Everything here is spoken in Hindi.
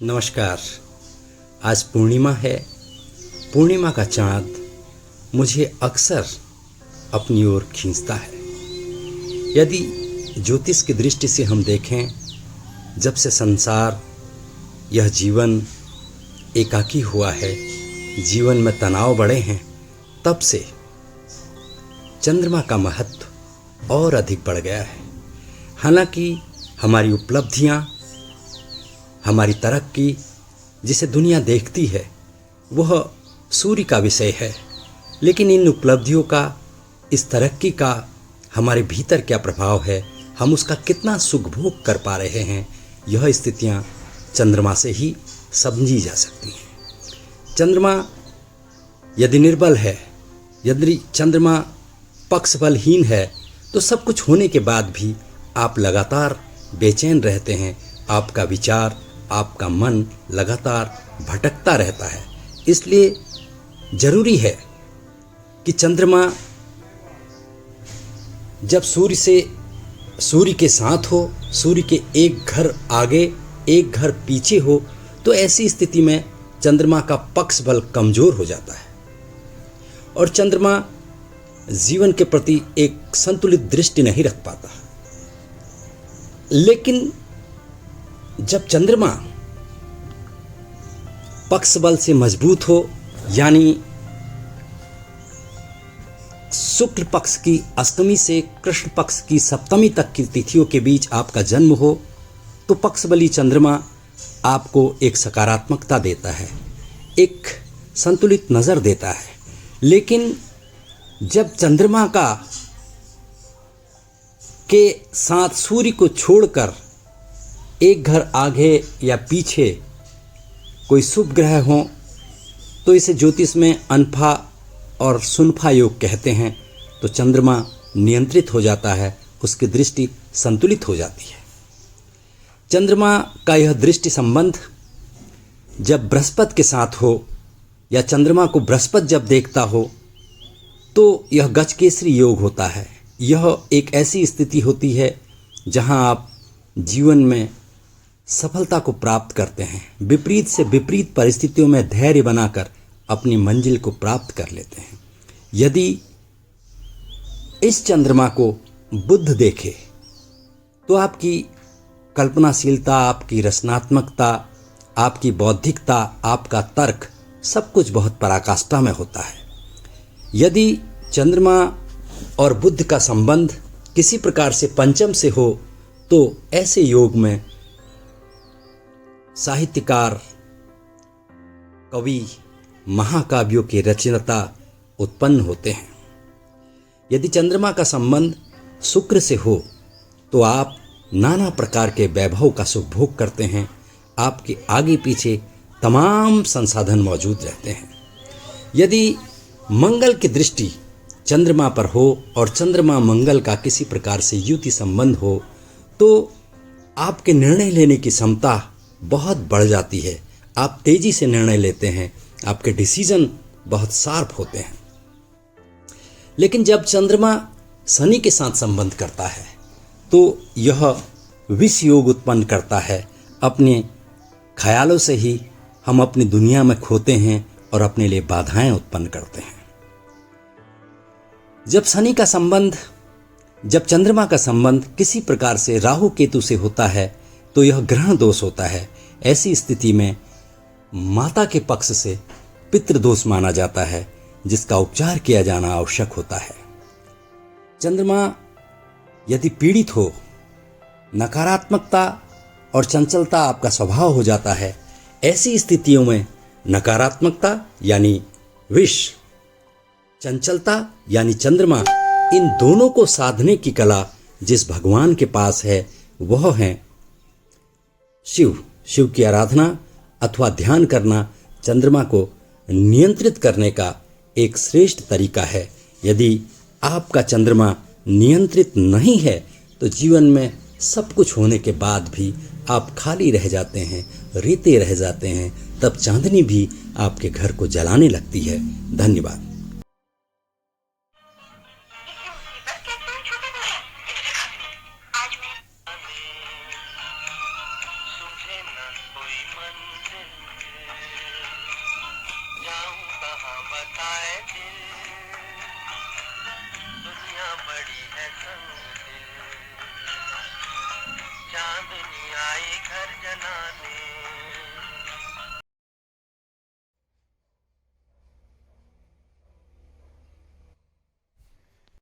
नमस्कार। आज पूर्णिमा है। पूर्णिमा का चाँद मुझे अक्सर अपनी ओर खींचता है। यदि ज्योतिष की दृष्टि से हम देखें, जब से संसार, यह जीवन एकाकी हुआ है, जीवन में तनाव बढ़े हैं, तब से चंद्रमा का महत्व और अधिक बढ़ गया है। हालांकि हमारी उपलब्धियां, हमारी तरक्की जिसे दुनिया देखती है वह सूर्य का विषय है, लेकिन इन उपलब्धियों का, इस तरक्की का हमारे भीतर क्या प्रभाव है, हम उसका कितना सुख भोग कर पा रहे हैं, यह स्थितियां चंद्रमा से ही समझी जा सकती हैं। चंद्रमा यदि निर्बल है, यदि चंद्रमा पक्ष बलहीन है, तो सब कुछ होने के बाद भी आप लगातार बेचैन रहते हैं। आपका विचार, आपका मन लगातार भटकता रहता है। इसलिए जरूरी है कि चंद्रमा जब सूर्य के साथ हो, सूर्य के एक घर आगे एक घर पीछे हो, तो ऐसी स्थिति में चंद्रमा का पक्ष बल कमजोर हो जाता है और चंद्रमा जीवन के प्रति एक संतुलित दृष्टि नहीं रख पाता। लेकिन जब चंद्रमा पक्ष बल से मजबूत हो, यानी शुक्ल पक्ष की अष्टमी से कृष्ण पक्ष की सप्तमी तक की तिथियों के बीच आपका जन्म हो, तो पक्ष बली चंद्रमा आपको एक सकारात्मकता देता है, एक संतुलित नज़र देता है। लेकिन जब चंद्रमा के साथ सूर्य को छोड़कर एक घर आगे या पीछे कोई शुभ ग्रह हो, तो इसे ज्योतिष में अनफा और सुनफा योग कहते हैं। तो चंद्रमा नियंत्रित हो जाता है, उसकी दृष्टि संतुलित हो जाती है। चंद्रमा का यह दृष्टि संबंध जब बृहस्पति के साथ हो या चंद्रमा को बृहस्पति जब देखता हो, तो यह गजकेसरी योग होता है। यह एक ऐसी स्थिति होती है जहां आप जीवन में सफलता को प्राप्त करते हैं, विपरीत से विपरीत परिस्थितियों में धैर्य बनाकर अपनी मंजिल को प्राप्त कर लेते हैं। यदि इस चंद्रमा को बुध देखे, तो आपकी कल्पनाशीलता, आपकी रचनात्मकता, आपकी बौद्धिकता, आपका तर्क, सब कुछ बहुत पराकाष्ठा में होता है। यदि चंद्रमा और बुध का संबंध किसी प्रकार से पंचम से हो, तो ऐसे योग में साहित्यकार, कवि, महाकाव्यों के रचयिता उत्पन्न होते हैं। यदि चंद्रमा का संबंध शुक्र से हो, तो आप नाना प्रकार के वैभव का सुख भोग करते हैं। आपके आगे पीछे तमाम संसाधन मौजूद रहते हैं। यदि मंगल की दृष्टि चंद्रमा पर हो और चंद्रमा मंगल का किसी प्रकार से युति संबंध हो, तो आपके निर्णय लेने की क्षमता बहुत बढ़ जाती है। आप तेजी से निर्णय लेते हैं, आपके डिसीजन बहुत शार्प होते हैं। लेकिन जब चंद्रमा शनि के साथ संबंध करता है, तो यह विष योग उत्पन्न करता है। अपने ख्यालों से ही हम अपनी दुनिया में खोते हैं और अपने लिए बाधाएं उत्पन्न करते हैं। जब चंद्रमा का संबंध किसी प्रकार से राहु केतु से होता है, तो यह ग्रहण दोष होता है। ऐसी स्थिति में माता के पक्ष से पितृदोष माना जाता है, जिसका उपचार किया जाना आवश्यक होता है। चंद्रमा यदि पीड़ित हो, नकारात्मकता और चंचलता आपका स्वभाव हो जाता है। ऐसी स्थितियों में नकारात्मकता यानी विष, चंचलता यानी चंद्रमा, इन दोनों को साधने की कला जिस भगवान के पास है, वह है शिव की आराधना अथवा ध्यान करना चंद्रमा को नियंत्रित करने का एक श्रेष्ठ तरीका है। यदि आपका चंद्रमा नियंत्रित नहीं है, तो जीवन में सब कुछ होने के बाद भी आप खाली रह जाते हैं, रेते रह जाते हैं। तब चांदनी भी आपके घर को जलाने लगती है। धन्यवाद। आज मैं न कोई मंजिल, जाऊं कहाँ बताए दिल, दुनिया बड़ी है संग, चांदनी आई घर जलाने।